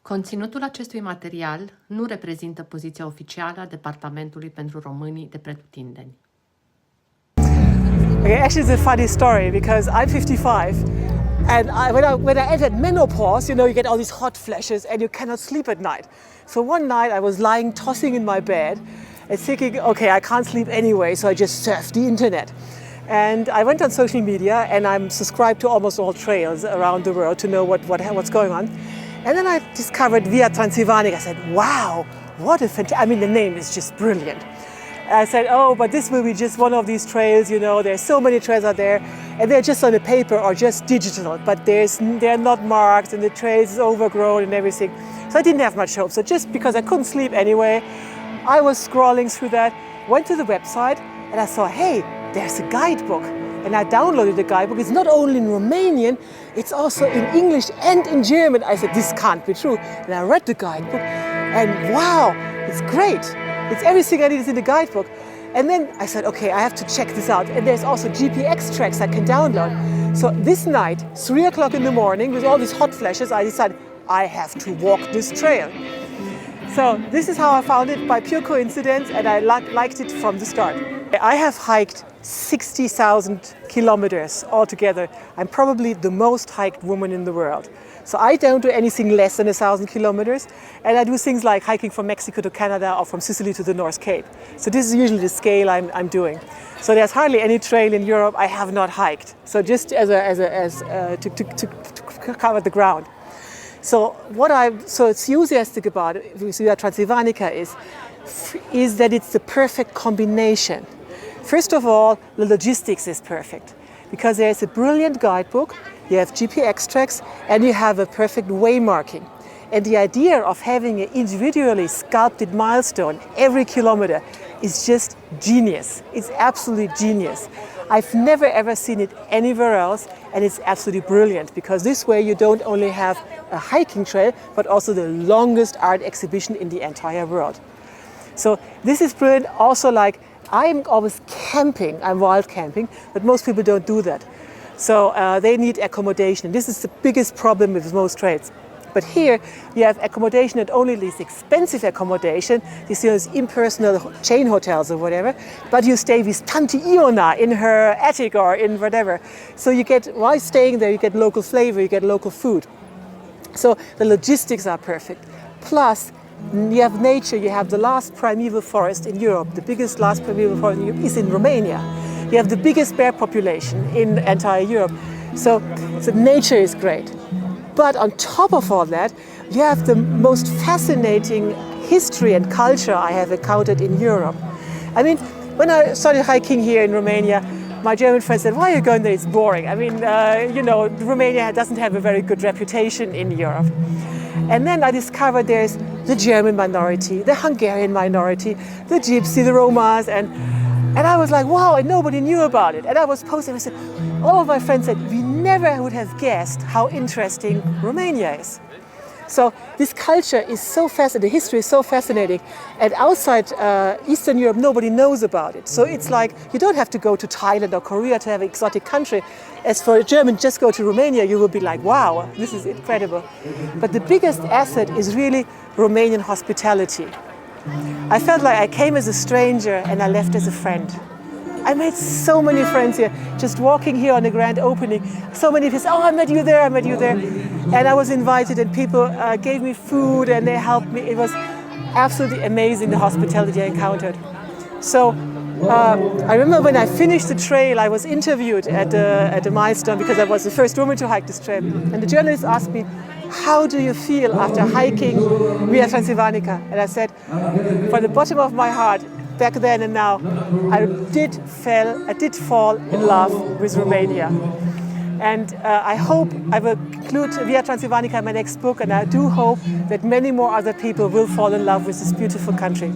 Conținutul acestui material nu reprezintă poziția oficială a Departamentului pentru Românii de Pretutindeni. Okay, actually, it's a funny story because I'm 55, and when I entered menopause, you get all these hot flashes, and you cannot sleep at night. So one night I was lying, tossing in my bed, and thinking, okay, I can't sleep anyway, so I just surfed the internet. And I went on social media, and I'm subscribed to almost all trails around the world to know what's going on. And then I discovered Via Transilvanica. I said, wow, what a fantastic, the name is just brilliant. I said, oh, but this will be just one of these trails, there's so many trails out there, and they're just on the paper or just digital, but they're not marked, and the trails is overgrown and everything. So I didn't have much hope. So just because I couldn't sleep anyway, I was scrolling through that, went to the website, and I saw, hey, there's a guidebook. And I downloaded the guidebook. It's not only in Romanian, it's also in English and in German. I said, this can't be true. And I read the guidebook, and wow, it's great. It's everything I need is in the guidebook. And then I said, okay, I have to check this out. And there's also GPX tracks I can download. So this night, 3 o'clock in the morning, with all these hot flashes, I decided I have to walk this trail. So this is how I found it, by pure coincidence, and I liked it from the start. I have hiked 60,000 kilometers altogether. I'm probably the most hiked woman in the world. So I don't do anything less than 1,000 kilometers, and I do things like hiking from Mexico to Canada or from Sicily to the North Cape. So this is usually the scale I'm doing. So there's hardly any trail in Europe I have not hiked. So just to cover the ground. So what I'm so enthusiastic about Via Transilvanica is that it's the perfect combination. First of all, the logistics is perfect because there's a brilliant guidebook, you have GPX tracks, and you have a perfect way marking. And the idea of having an individually sculpted milestone every kilometer is just genius. It's absolutely genius. I've never ever seen it anywhere else, and it's absolutely brilliant because this way you don't only have a hiking trail, but also the longest art exhibition in the entire world. So this is brilliant. Also, I'm always camping, I'm wild camping, but most people don't do that. So they need accommodation. This is the biggest problem with most trails. But here you have accommodation, not only this expensive accommodation, these impersonal chain hotels or whatever, but you stay with Tante Iona in her attic or in whatever. So while staying there, you get local flavor, you get local food. So the logistics are perfect. Plus, you have nature, you have the last primeval forest in Europe. The biggest last primeval forest in Europe is in Romania. You have the biggest bear population in entire Europe. So nature is great. But on top of all that, you have the most fascinating history and culture I have encountered in Europe. When I started hiking here in Romania, my German friend said, why are you going there? It's boring. Romania doesn't have a very good reputation in Europe. And then I discovered there's the German minority, the Hungarian minority, the Gypsy, the Romas, and I was like, wow, and nobody knew about it. And I was posting, I said, all of my friends said, we never would have guessed how interesting Romania is. So this culture is so fascinating, the history is so fascinating, and outside Eastern Europe, nobody knows about it. So it's like, you don't have to go to Thailand or Korea to have an exotic country. As for a German, just go to Romania, you will be like, wow, this is incredible. But the biggest asset is really Romanian hospitality. I felt like I came as a stranger and I left as a friend. I made so many friends here, just walking here on the grand opening. So many people said, oh, I met you there. And I was invited, and people gave me food and they helped me. It was absolutely amazing, the hospitality I encountered. So I remember when I finished the trail, I was interviewed at the milestone because I was the first woman to hike this trail. And the journalist asked me, how do you feel after hiking Via Transilvanica? And I said, from the bottom of my heart, back then and now, I did fall in love with Romania. And I hope I will include Via Transilvanica in my next book, and I do hope that many more other people will fall in love with this beautiful country.